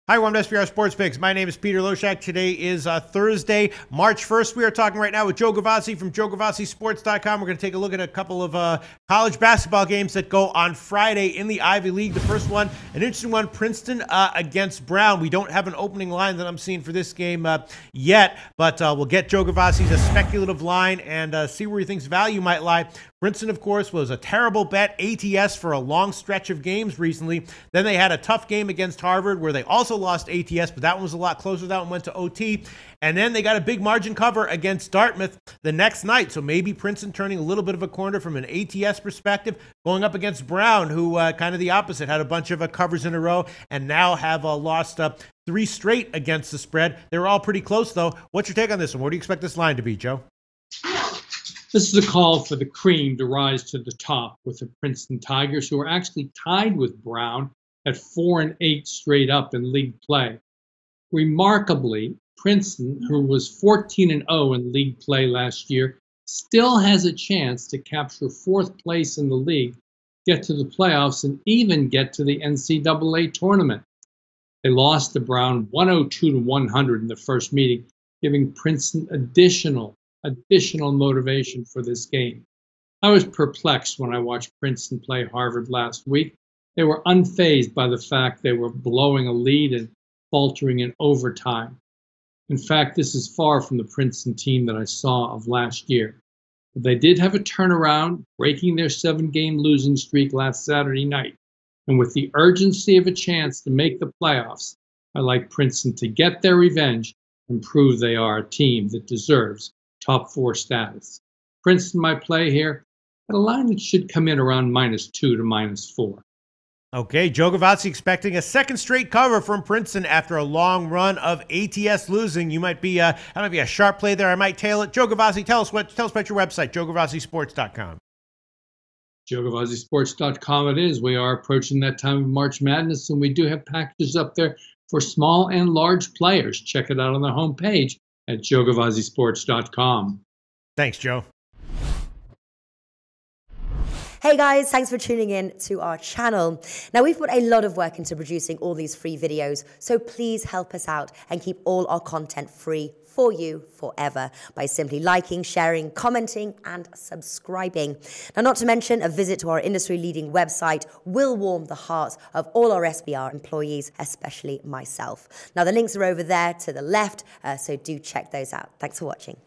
Hi, welcome to SBR Sports Picks. My name is Peter Loshak. Today is Thursday, March 1st. We are talking right now with Joe Gavazzi from JoeGavazziSports.com. We're going to take a look at a couple of college basketball games that go on Friday in the Ivy League. The first one, an interesting one, Princeton against Brown. We don't have an opening line that I'm seeing for this game yet, but we'll get Joe Gavazzi's speculative line and see where he thinks value might lie. Princeton, of course, was a terrible bet, ATS, for a long stretch of games recently. Then they had a tough game against Harvard where they also lost ATS, but that one was a lot closer. That one went to OT. And then they got a big margin cover against Dartmouth the next night. So maybe Princeton turning a little bit of a corner from an ATS perspective, going up against Brown, who kind of the opposite, had a bunch of covers in a row and now have lost 3 straight against the spread. They were all pretty close, though. What's your take on this one? What do you expect this line to be, Joe? This is a call for the cream to rise to the top with the Princeton Tigers, who are actually tied with Brown at 4-8 straight up in league play. Remarkably, Princeton, who was 14-0 in league play last year, still has a chance to capture 4th place in the league, get to the playoffs, and even get to the NCAA tournament. They lost to Brown 102-100 in the first meeting, giving Princeton additional motivation for this game. I was perplexed when I watched Princeton play Harvard last week. They were unfazed by the fact they were blowing a lead and faltering in overtime. In fact, this is far from the Princeton team that I saw of last year. But they did have a turnaround, breaking their 7-game losing streak last Saturday night. And with the urgency of a chance to make the playoffs, I like Princeton to get their revenge and prove they are a team that deserves top 4 status. Princeton might play here at a line that should come in around -2 to -4. Okay, Joe Gavazzi expecting a second straight cover from Princeton after a long run of ATS losing. You might be, that might be a sharp play there. I might tail it. Joe Gavazzi, tell us about your website, JoeGavazziSports.com. JoeGavazziSports.com it is. We are approaching that time of March Madness, and we do have packages up there for small and large players. Check it out on the homepage at JoeGavazziSports.com. Thanks, Joe. Hey guys, thanks for tuning in to our channel. Now, we've put a lot of work into producing all these free videos, so please help us out and keep all our content free for you forever by simply liking, sharing, commenting, and subscribing. Now, not to mention, a visit to our industry-leading website will warm the hearts of all our SBR employees, especially myself. Now, the links are over there to the left, so do check those out. Thanks for watching.